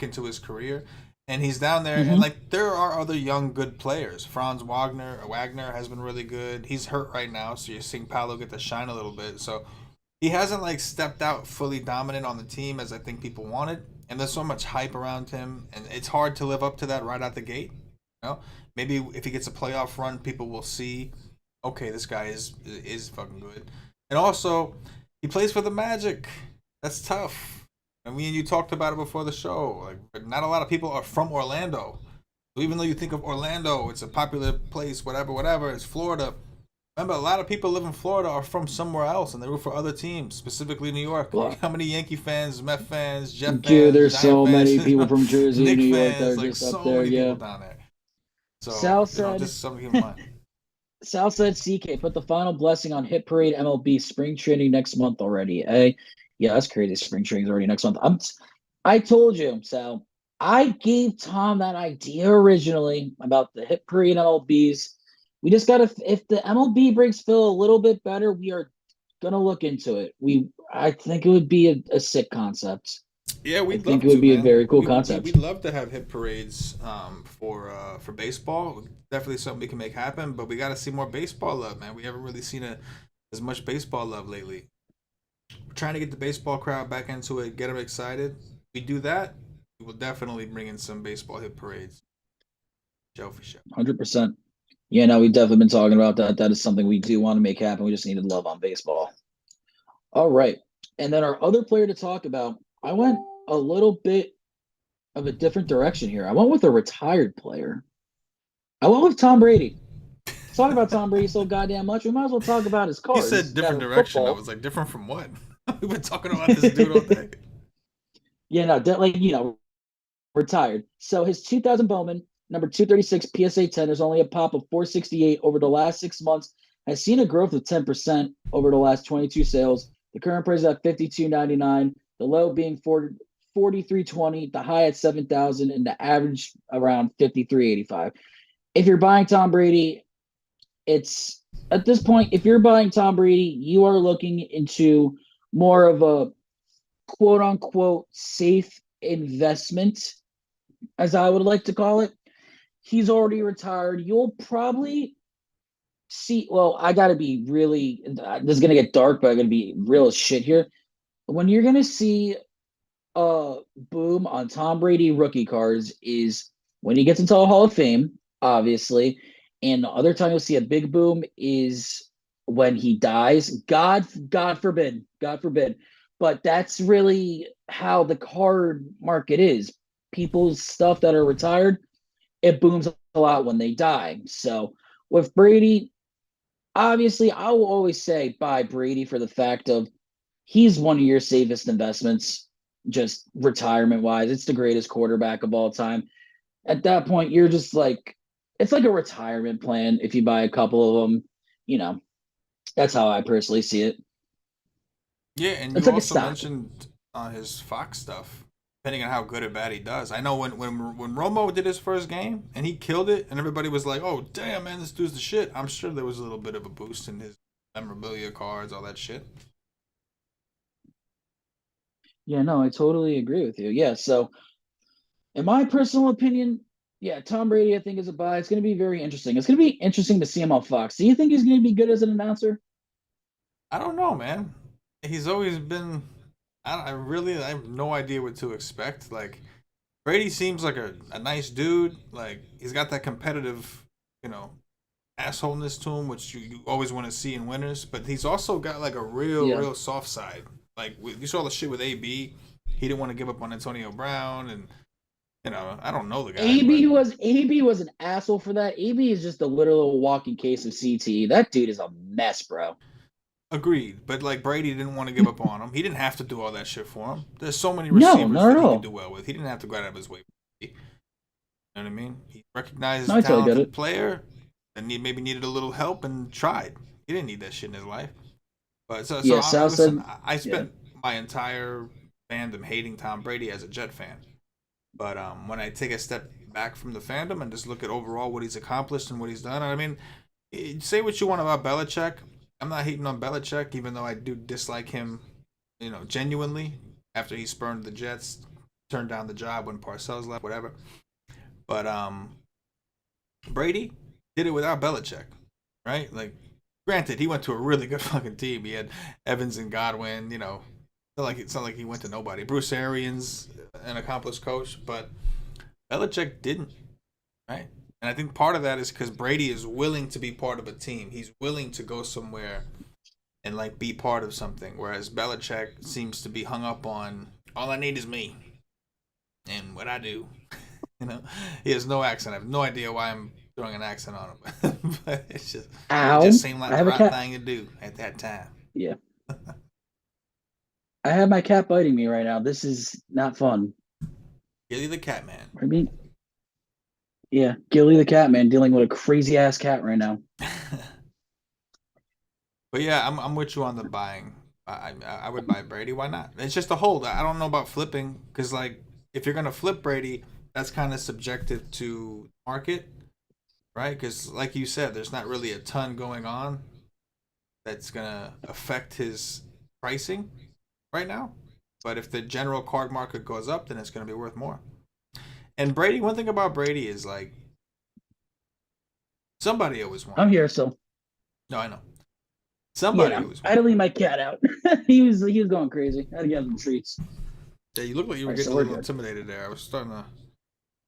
[SPEAKER 2] into his career, and he's down there.
[SPEAKER 1] Mm-hmm.
[SPEAKER 2] And there are other young good players. Franz Wagner has been really good. He's hurt right now, so you're seeing Paolo get to shine a little bit. So he hasn't stepped out fully dominant on the team as I think people wanted. And there's so much hype around him, and it's hard to live up to that right out the gate. Maybe if he gets a playoff run, people will see, okay, this guy is fucking good. And also, he plays for the Magic. That's tough. And me and you talked about it before the show. Not a lot of people are from Orlando. So even though you think of Orlando, it's a popular place, whatever, it's Florida. Remember, a lot of people live in Florida are from somewhere else, and they root for other teams, specifically New York.
[SPEAKER 1] Well,
[SPEAKER 2] how many Yankee fans, Met fans, Jet fans,
[SPEAKER 1] dude, there's
[SPEAKER 2] Giant
[SPEAKER 1] so
[SPEAKER 2] fans,
[SPEAKER 1] many people from Jersey,
[SPEAKER 2] Knick
[SPEAKER 1] New York
[SPEAKER 2] fans,
[SPEAKER 1] that are just
[SPEAKER 2] so
[SPEAKER 1] up there.
[SPEAKER 2] many
[SPEAKER 1] Yeah,
[SPEAKER 2] people down there. So,
[SPEAKER 1] Southside,
[SPEAKER 2] just something to keep in mind.
[SPEAKER 1] Southside CK put the final blessing on Hit Parade MLB spring training next month already. Yeah, that's crazy. Spring training is already next month. I told you, Sal. I gave Tom that idea originally about the Hit Parade MLBs. We just got to, if the MLB breaks feel a little bit better, we are going to look into it. I think it would be a sick concept.
[SPEAKER 2] Yeah,
[SPEAKER 1] I
[SPEAKER 2] we'd
[SPEAKER 1] think
[SPEAKER 2] love
[SPEAKER 1] it would
[SPEAKER 2] to,
[SPEAKER 1] be a
[SPEAKER 2] man.
[SPEAKER 1] very cool concept.
[SPEAKER 2] We'd love to have hit parades for baseball. Definitely something we can make happen, but we got to see more baseball love, man. We haven't really seen as much baseball love lately. We're trying to get the baseball crowd back into it, get them excited. We do that, we will definitely bring in some baseball hit parades. Show for show.
[SPEAKER 1] 100%. Yeah, no, we've definitely been talking about that. That is something we do want to make happen. We just needed love on baseball. All right. And then our other player to talk about, I went a little bit of a different direction here. I went with a retired player. I went with Tom Brady. Let's talk about Tom Brady so goddamn much. We might as well talk about his
[SPEAKER 2] He said
[SPEAKER 1] cards that
[SPEAKER 2] different
[SPEAKER 1] are
[SPEAKER 2] direction. I
[SPEAKER 1] football.
[SPEAKER 2] was like, different from what? We've been talking about this dude all day.
[SPEAKER 1] Yeah, no, like, retired. So his 2000 Bowman, number 236 PSA 10, there's only a pop of 468 over the last 6 months, has seen a growth of 10% over the last 22 sales. The current price is at 52.99, the low being 43.20, the high at 7,000, and the average around 53.85. If you're buying Tom Brady, it's at this point, if you're buying Tom Brady, you are looking into more of a quote unquote safe investment, as I would like to call it. He's already retired. You'll probably see. Well, I got to be really. This is gonna get dark, but I'm gonna be real as shit here. When you're gonna see a boom on Tom Brady rookie cards is when he gets into the Hall of Fame, obviously, and the other time you'll see a big boom is when he dies. God forbid, God forbid. But that's really how the card market is. People's stuff that are retired, it booms a lot when they die. So with Brady, obviously, I will always say buy Brady for the fact of he's one of your safest investments, just retirement wise. It's the greatest quarterback of all time. At that point, you're just like, it's like a retirement plan if you buy a couple of them. You know, that's how I personally see it.
[SPEAKER 2] Yeah, and
[SPEAKER 1] It's
[SPEAKER 2] you
[SPEAKER 1] like a
[SPEAKER 2] also
[SPEAKER 1] stock.
[SPEAKER 2] mentioned his Fox stuff. Depending on how good or bad he does, I know when Romo did his first game and he killed it, and everybody was like, "Oh damn, man, this dude's the shit." I'm sure there was a little bit of a boost in his memorabilia cards, all that shit.
[SPEAKER 1] Yeah, no, I totally agree with you. Yeah, so in my personal opinion, yeah, Tom Brady, I think, is a buy. It's going to be very interesting. It's going to be interesting to see him on Fox. Do you think he's going to be good as an announcer?
[SPEAKER 2] I don't know, man. He's always been. I have no idea what to expect. Like Brady seems like a nice dude. Like he's got that competitive, you know, assholeness to him, which you always want to see in winners. But he's also got like a
[SPEAKER 1] Yeah.
[SPEAKER 2] real soft side. Like you saw the shit with AB. He didn't want to give up on Antonio Brown, and I don't know the guy, but
[SPEAKER 1] AB was an asshole for that. AB is just a literal walking case of CTE. That dude is a mess, bro.
[SPEAKER 2] agreed. But like Brady didn't want to give up on him. He didn't have to do all that shit for him. There's so many
[SPEAKER 1] No,
[SPEAKER 2] receivers
[SPEAKER 1] not
[SPEAKER 2] that
[SPEAKER 1] at
[SPEAKER 2] he could
[SPEAKER 1] all.
[SPEAKER 2] do well with. He didn't have to go out of his way. You know what I mean? He recognized
[SPEAKER 1] No,
[SPEAKER 2] a
[SPEAKER 1] I totally get
[SPEAKER 2] talented
[SPEAKER 1] it.
[SPEAKER 2] player and he maybe needed a little help and tried. He didn't need that shit in his life. But
[SPEAKER 1] Yeah, Sal
[SPEAKER 2] listen.
[SPEAKER 1] said,
[SPEAKER 2] I
[SPEAKER 1] yeah,
[SPEAKER 2] spent my entire fandom hating Tom Brady as a Jet fan. But when I take a step back from the fandom and just look at overall what he's accomplished and what he's done, I mean, say what you want about Belichick. I'm not hating on Belichick, even though I do dislike him, genuinely. After he spurned the Jets, turned down the job when Parcells left, whatever. But Brady did it without Belichick, right? Like, granted, he went to a really good fucking team. He had Evans and Godwin. It's not like he went to nobody. Bruce Arians, an accomplished coach, but Belichick didn't, right? And I think part of that is because Brady is willing to be part of a team. He's willing to go somewhere and like be part of something, whereas Belichick seems to be hung up on all I need is me and what I do. He has no accent. I have no idea why I'm throwing an accent on him, but it
[SPEAKER 1] ow,
[SPEAKER 2] just seemed like
[SPEAKER 1] I
[SPEAKER 2] the
[SPEAKER 1] have a
[SPEAKER 2] right
[SPEAKER 1] cat.
[SPEAKER 2] thing to do at that time.
[SPEAKER 1] Yeah, I have my cat biting me right now. This is not fun.
[SPEAKER 2] Gilly the cat man.
[SPEAKER 1] I mean, yeah, Gilly the cat man dealing with a crazy ass cat right now.
[SPEAKER 2] But yeah, I'm with you on the buying. I would buy Brady. Why not? It's just a hold. I don't know about flipping because like if you're gonna flip Brady, that's kind of subjective to market, right? Because like you said, there's not really a ton going on that's gonna affect his pricing right now. But if the general card market goes up, then it's going to be worth more. And Brady, one thing about Brady is like somebody always won.
[SPEAKER 1] I'm here, so
[SPEAKER 2] No, I know. Somebody always
[SPEAKER 1] I
[SPEAKER 2] won.
[SPEAKER 1] had to leave my cat out. he was going crazy. I had to give him treats.
[SPEAKER 2] Yeah, you look like you were
[SPEAKER 1] Alright,
[SPEAKER 2] getting
[SPEAKER 1] so
[SPEAKER 2] a
[SPEAKER 1] we're
[SPEAKER 2] little
[SPEAKER 1] good.
[SPEAKER 2] intimidated there. I was starting to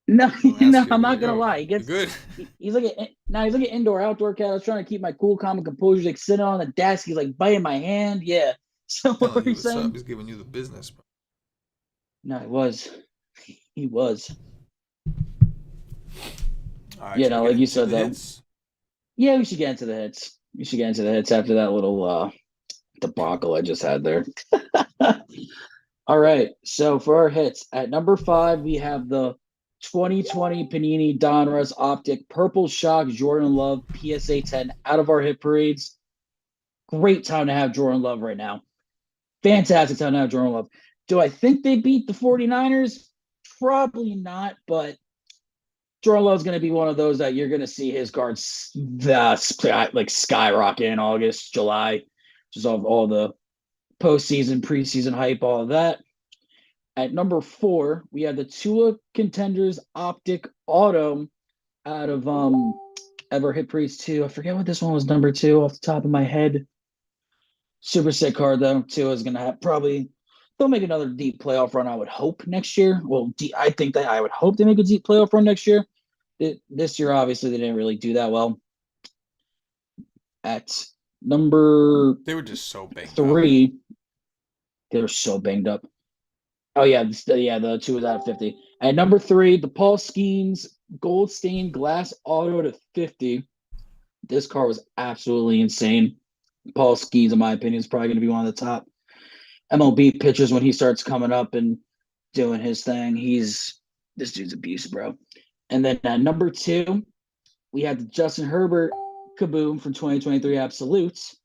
[SPEAKER 1] No,
[SPEAKER 2] ask
[SPEAKER 1] no,
[SPEAKER 2] you,
[SPEAKER 1] I'm
[SPEAKER 2] like,
[SPEAKER 1] not gonna
[SPEAKER 2] yo,
[SPEAKER 1] lie.
[SPEAKER 2] you good?
[SPEAKER 1] He's like he's like an indoor outdoor cat. I was trying to keep my cool, calm, and composure. He's like sitting on the desk. He's like biting my hand. Yeah. So what were
[SPEAKER 2] Telling you
[SPEAKER 1] you
[SPEAKER 2] what's up.
[SPEAKER 1] saying?
[SPEAKER 2] He's giving you the business, bro.
[SPEAKER 1] No, he was. He was.
[SPEAKER 2] All right,
[SPEAKER 1] You
[SPEAKER 2] should we
[SPEAKER 1] know,
[SPEAKER 2] get
[SPEAKER 1] like you
[SPEAKER 2] into
[SPEAKER 1] said
[SPEAKER 2] the
[SPEAKER 1] though.
[SPEAKER 2] hits?
[SPEAKER 1] Yeah, we should get into the hits. We should get into the hits after that little debacle I just had there. All right. So for our hits, at number 5, we have the 2020 Panini Donruss Optic Purple Shock Jordan Love PSA 10 out of our hit parades. Great time to have Jordan Love right now. Fantastic time to have Jordan Love. Do I think they beat the 49ers? Probably not, but Jordan Love's going to be one of those that you're going to see his guards like skyrocket in August, July, just all the postseason, preseason hype, all of that. At number 4, we have the Tua Contenders Optic Auto out of Ever Hit Priest 2. I forget what this one was number 2 off the top of my head. Super sick card though. Tua is gonna have probably they'll make another deep playoff run. I would hope next year. Well, I think that I would hope they make a deep playoff run next year. This year, obviously, they didn't really do that well. At number
[SPEAKER 2] They were just so banged up.
[SPEAKER 1] 3, they were so banged up. Oh yeah, the 2 was out of 50. At number 3, the Paul Skeens Gold Stained Glass Auto to 50. This car was absolutely insane. Paul Skeens, in my opinion, is probably going to be one of the top MLB pitchers when he starts coming up and doing his thing. This dude's a beast, bro. And then at number 2, we had the Justin Herbert Kaboom from 2023 Absolutes.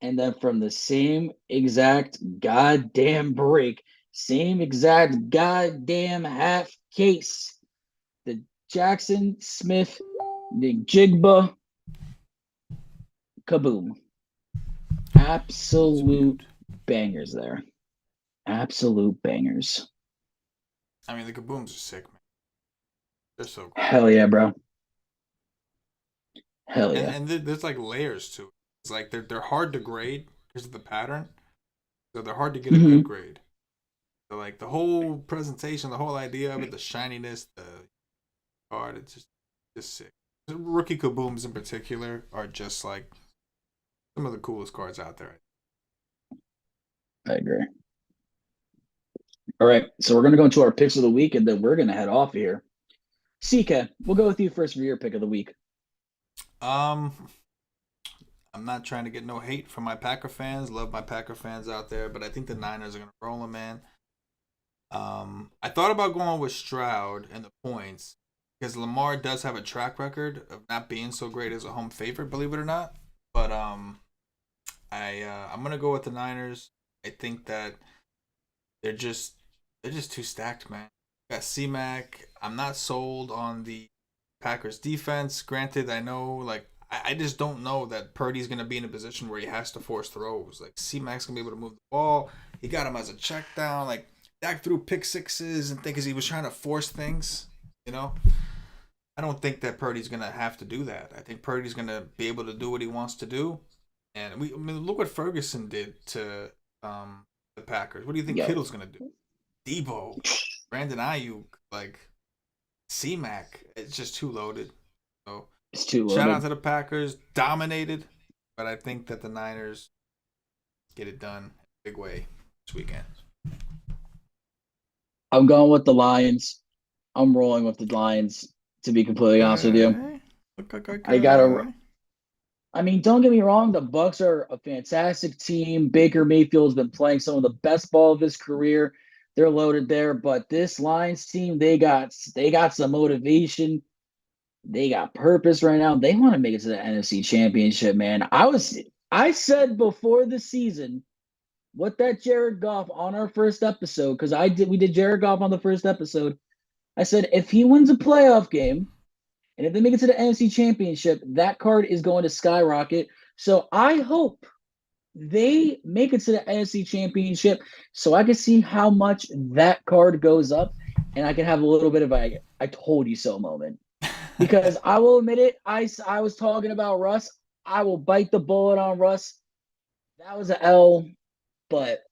[SPEAKER 1] And then from the same exact goddamn break, same exact goddamn half case, the Jackson Smith Jigba Kaboom. Absolute bangers there. Absolute bangers.
[SPEAKER 2] I mean, the Kabooms are sick, man. They're so cool.
[SPEAKER 1] Hell yeah, bro. Hell yeah.
[SPEAKER 2] And there's like layers to it. It's like they're hard to grade because of the pattern. So they're hard to get a good grade. So like the whole presentation, the whole idea of it, the shininess, the card, it's just sick. The rookie Kabooms in particular are just like some of the coolest cards out there.
[SPEAKER 1] I agree. All right, so we're gonna go into our picks of the week, and then we're gonna head off here. CK, we'll go with you first for your pick of the week.
[SPEAKER 2] I'm not trying to get no hate from my Packer fans. Love my Packer fans out there, but I think the Niners are gonna roll them, man. I thought about going with Stroud and the points because Lamar does have a track record of not being so great as a home favorite, believe it or not. But I'm gonna go with the Niners. I think that they're just too stacked, man. Got C-Mac. I'm not sold on the Packers defense. Granted, I know like I just don't know that Purdy's gonna be in a position where he has to force throws. Like C-Mac's gonna be able to move the ball. He got him as a check down. Like Dak threw pick sixes and because he was trying to force things, you know. I don't think that Purdy's gonna have to do that. I think Purdy's gonna be able to do what he wants to do. And I mean, look what Ferguson did to the Packers. What do you think Kittle's gonna do? Debo, Brandon Ayuk, like C-Mac. It's just too loaded. So
[SPEAKER 1] It's too loaded.
[SPEAKER 2] shout out to the Packers, dominated, but I think that the Niners get it done in a big way this weekend.
[SPEAKER 1] I'm going with the Lions. I'm rolling with the Lions, to be completely honest with you. I mean, don't get me wrong, the Bucks are a fantastic team. Baker Mayfield's been playing some of the best ball of his career. They're loaded there, but this Lions team, they got some motivation. They got purpose right now. They want to make it to the NFC Championship, man. I said before the season what that Jared Goff on our first episode, because we did Jared Goff on the first episode. I said if he wins a playoff game and if they make it to the NFC Championship, that card is going to skyrocket. So I hope they make it to the NFC Championship, so I can see how much that card goes up, and I can have a little bit of a "I told you so" moment. Because I will admit it, I was talking about Russ. I will bite the bullet on Russ. That was an L, but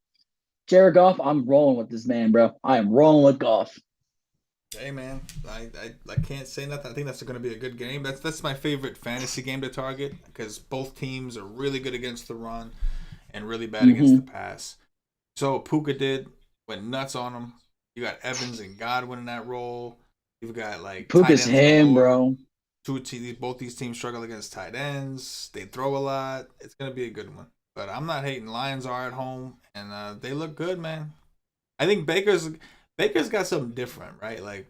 [SPEAKER 1] Jared Goff, I'm rolling with this man, bro. I am rolling with Goff.
[SPEAKER 2] Hey man, I can't say nothing. I think that's going to be a good game. That's my favorite fantasy game to target because both teams are really good against the run and really bad against the pass. So Puka went nuts on him. You got Evans and Godwin in that role. You've got like
[SPEAKER 1] Puka's him, bro.
[SPEAKER 2] Both these teams struggle against tight ends. They throw a lot. It's going to be a good one. But I'm not hating. Lions are at home and they look good, man. I think Baker's got something different, right? Like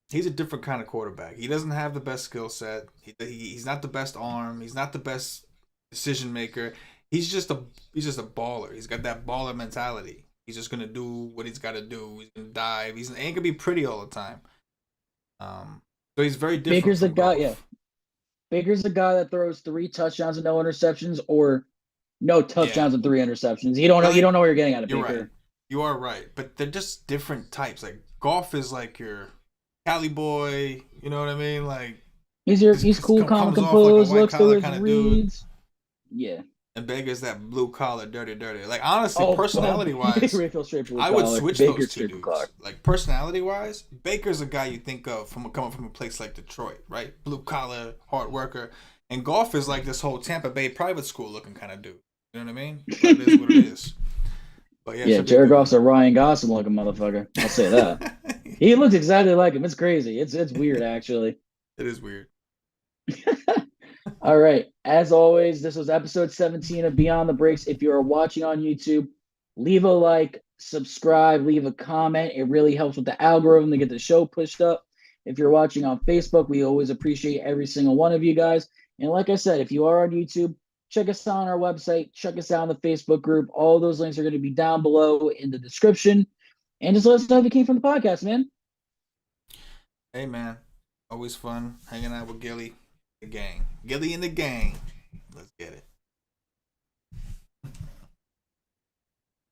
[SPEAKER 2] he's a different kind of quarterback. He doesn't have the best skill set. He's not the best arm. He's not the best decision maker. He's just a baller. He's got that baller mentality. He's just gonna do what he's got to do. He's gonna dive. He ain't gonna be pretty all the time. So he's very different.
[SPEAKER 1] Baker's the guy. Yeah, Baker's the guy that throws 3 touchdowns and no interceptions, or no touchdowns and 3 interceptions. You don't know. You don't know where you're getting out of Baker.
[SPEAKER 2] Right. You are right, but they're just different types. Like Goff is like your Cali boy. You know what I mean? Like
[SPEAKER 1] he's cool, calm, composed,
[SPEAKER 2] like
[SPEAKER 1] looks through his reads. Yeah.
[SPEAKER 2] And Baker's that blue collar, dirty. Like honestly, personality wise, I would switch
[SPEAKER 1] Baker's
[SPEAKER 2] those two dudes. Like personality wise, Baker's a guy you think of coming from a place like Detroit, right? Blue collar, hard worker. And Goff is like this whole Tampa Bay private school looking kind of dude. You know what I mean? But it is what it is. But yeah,
[SPEAKER 1] Jared Goff's a Ryan Gosling looking motherfucker. I'll say that. He looks exactly like him. It's crazy. It's weird, actually.
[SPEAKER 2] It is weird.
[SPEAKER 1] All right. As always, this was episode 17 of Beyond the Breaks. If you are watching on YouTube, leave a like, subscribe, leave a comment. It really helps with the algorithm to get the show pushed up. If you're watching on Facebook, we always appreciate every single one of you guys. And like I said, if you are on YouTube, check us out on our website. Check us out on the Facebook group. All those links are going to be down below in the description. And just let us know if you came from the podcast, man.
[SPEAKER 2] Hey, man. Always fun hanging out with Gilly, the gang. Gilly and the gang. Let's get it.